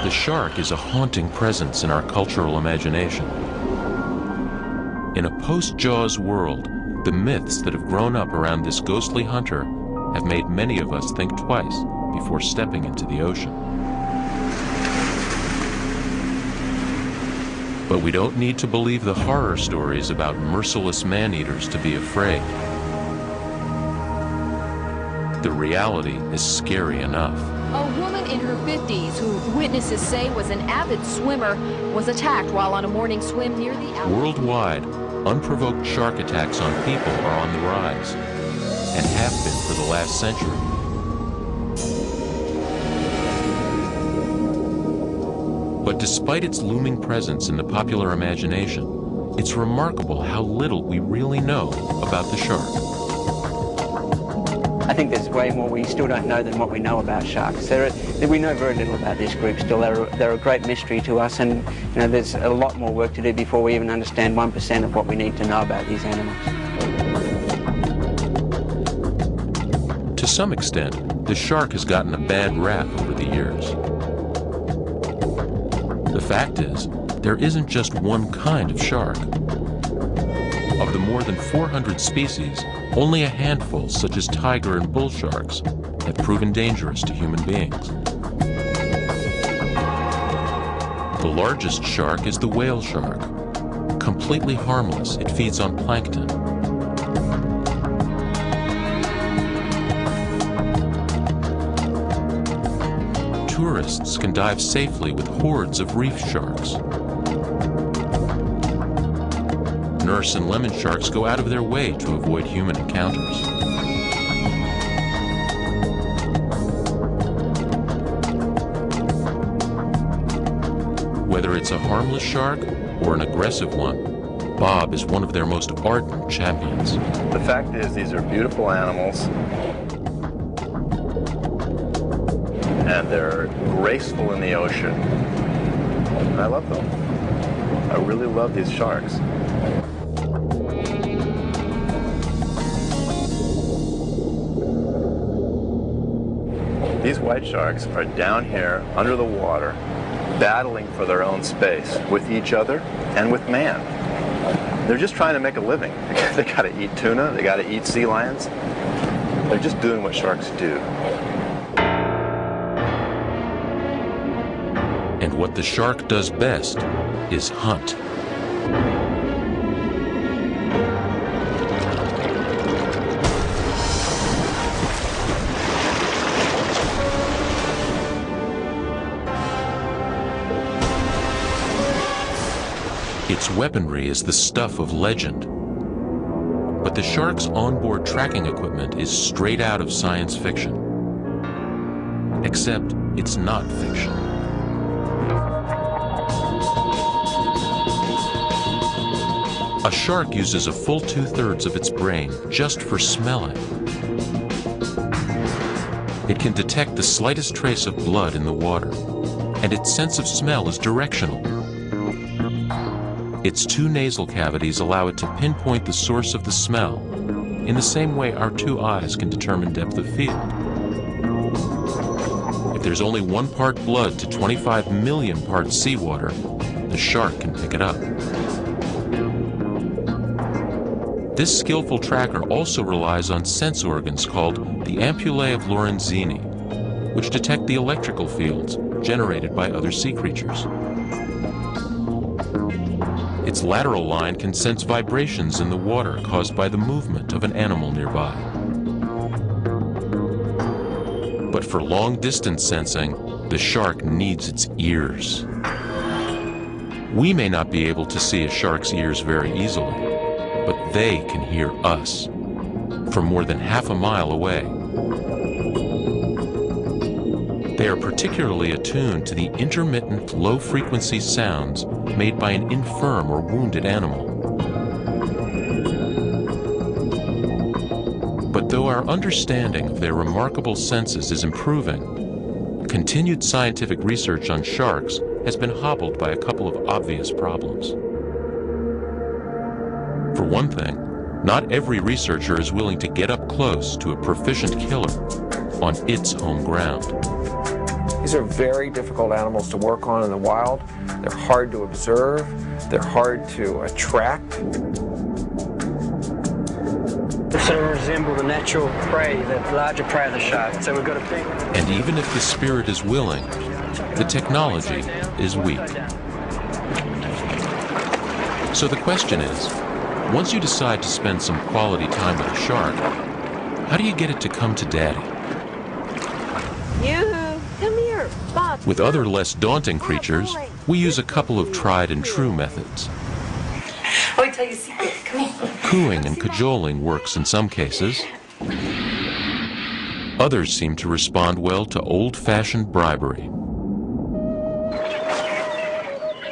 The shark is a haunting presence in our cultural imagination. In a post-Jaws world, the myths that have grown up around this ghostly hunter have made many of us think twice before stepping into the ocean. But we don't need to believe the horror stories about merciless man-eaters to be afraid. The reality is scary enough. A woman in her 50s, who witnesses say was an avid swimmer, was attacked while on a morning swim near the outlet. Worldwide, unprovoked shark attacks on people are on the rise, and have been for the last century. But despite its looming presence in the popular imagination, it's remarkable how little we really know about the shark. I think there's way more we still don't know than what we know about sharks. We know very little about this group still. They're a great mystery to us, and there's a lot more work to do before we even understand 1% of what we need to know about these animals. To some extent, the shark has gotten a bad rap over the years. The fact is, there isn't just one kind of shark. Of the more than 400 species, only a handful, such as tiger and bull sharks, have proven dangerous to human beings. The largest shark is the whale shark. Completely harmless, it feeds on plankton. Tourists can dive safely with hordes of reef sharks. Nurse and lemon sharks go out of their way to avoid human encounters. Whether it's a harmless shark or an aggressive one, Bob is one of their most ardent champions. The fact is, these are beautiful animals, and they're graceful in the ocean. And I love them. I really love these sharks. These white sharks are down here under the water, battling for their own space with each other and with man. They're just trying to make a living. They gotta eat tuna, they gotta eat sea lions. They're just doing what sharks do. And what the shark does best is hunt. Its weaponry is the stuff of legend. But the shark's onboard tracking equipment is straight out of science fiction. Except it's not fiction. A shark uses a full 2/3 of its brain just for smelling. It can detect the slightest trace of blood in the water, and its sense of smell is directional. Its 2 nasal cavities allow it to pinpoint the source of the smell, in the same way our 2 eyes can determine depth of field. If there's only 1 part blood to 25 million parts seawater, the shark can pick it up. This skillful tracker also relies on sense organs called the ampullae of Lorenzini, which detect the electrical fields generated by other sea creatures. Its lateral line can sense vibrations in the water caused by the movement of an animal nearby. But for long-distance sensing, the shark needs its ears. We may not be able to see a shark's ears very easily, but they can hear us from more than half a mile away. They are particularly attuned to the intermittent low-frequency sounds made by an infirm or wounded animal. But though our understanding of their remarkable senses is improving, continued scientific research on sharks has been hobbled by a couple of obvious problems. For one thing, not every researcher is willing to get up close to a proficient killer on its home ground. These are very difficult animals to work on in the wild. They're hard to observe. They're hard to attract. They sort of resemble the natural prey, the larger prey of the shark. So we've got a big... And even if the spirit is willing, the technology is weak. So the question is, once you decide to spend some quality time with a shark, how do you get it to come to daddy? You, come here, Bob. With other less daunting creatures, we use a couple of tried and true methods. Let me tell you a secret. Come here. Cooing and cajoling works in some cases. Others seem to respond well to old-fashioned bribery.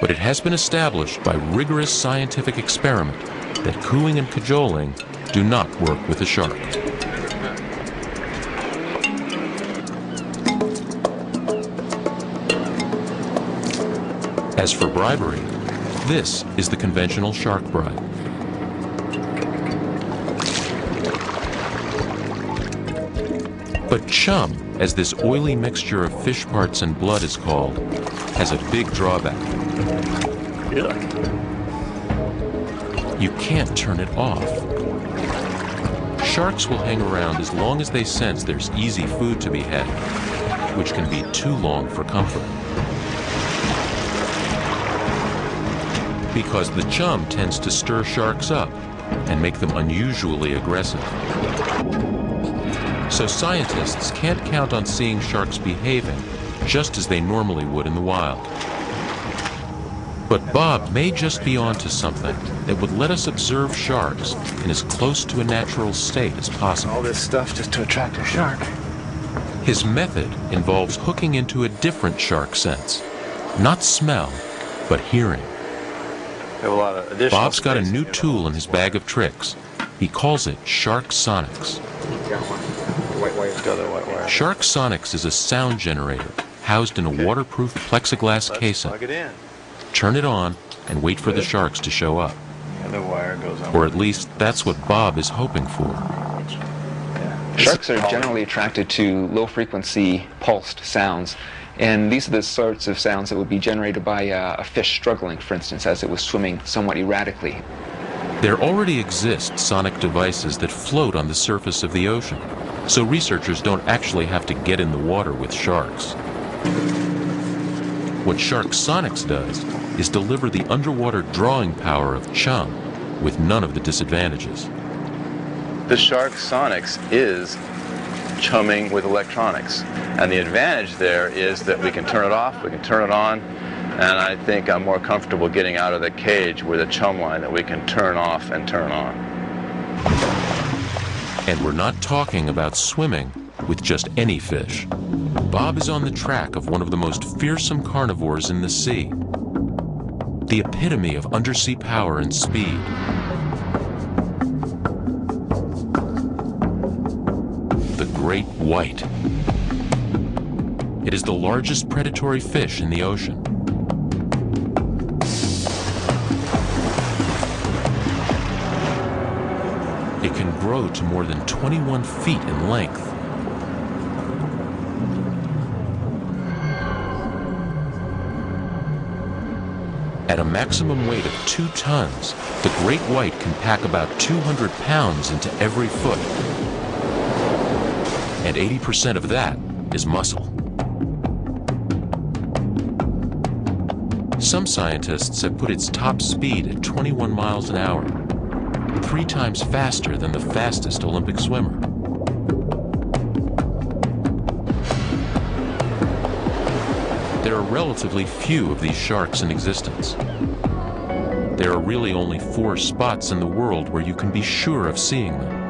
But it has been established by rigorous scientific experiment that cooing and cajoling do not work with a shark. As for bribery, this is the conventional shark bribe. But chum, as this oily mixture of fish parts and blood is called, has a big drawback. You can't turn it off. Sharks will hang around as long as they sense there's easy food to be had, which can be too long for comfort. Because the chum tends to stir sharks up and make them unusually aggressive. So scientists can't count on seeing sharks behaving just as they normally would in the wild. But Bob may just be onto something that would let us observe sharks in as close to a natural state as possible. All this stuff just to attract a shark. His method involves hooking into a different shark sense. Not smell, but hearing. We have a lot of additional Bob's got a space new to tool in his bag of tricks. He calls it Shark Sonics. Shark Sonics is a sound generator housed in a waterproof plexiglass casing. Plug it in. Turn it on and wait for the sharks to show up. And the wire goes on. Or at least that's what Bob is hoping for. Sharks are generally attracted to low-frequency pulsed sounds, and these are the sorts of sounds that would be generated by a fish struggling, for instance, as it was swimming somewhat erratically. There already exist sonic devices that float on the surface of the ocean, so researchers don't actually have to get in the water with sharks. What Shark Sonics does is deliver the underwater drawing power of chum with none of the disadvantages. The Shark Sonics is chumming with electronics. And the advantage there is that we can turn it off, we can turn it on, and I think I'm more comfortable getting out of the cage with a chum line that we can turn off and turn on. And we're not talking about swimming with just any fish. Bob is on the track of one of the most fearsome carnivores in the sea. The epitome of undersea power and speed. The great white. It is the largest predatory fish in the ocean. It can grow to more than 21 feet in length. At a maximum weight of 2 tons, the great white can pack about 200 pounds into every foot. And 80% of that is muscle. Some scientists have put its top speed at 21 miles an hour, 3 times faster than the fastest Olympic swimmer. There are relatively few of these sharks in existence. There are really only 4 spots in the world where you can be sure of seeing them.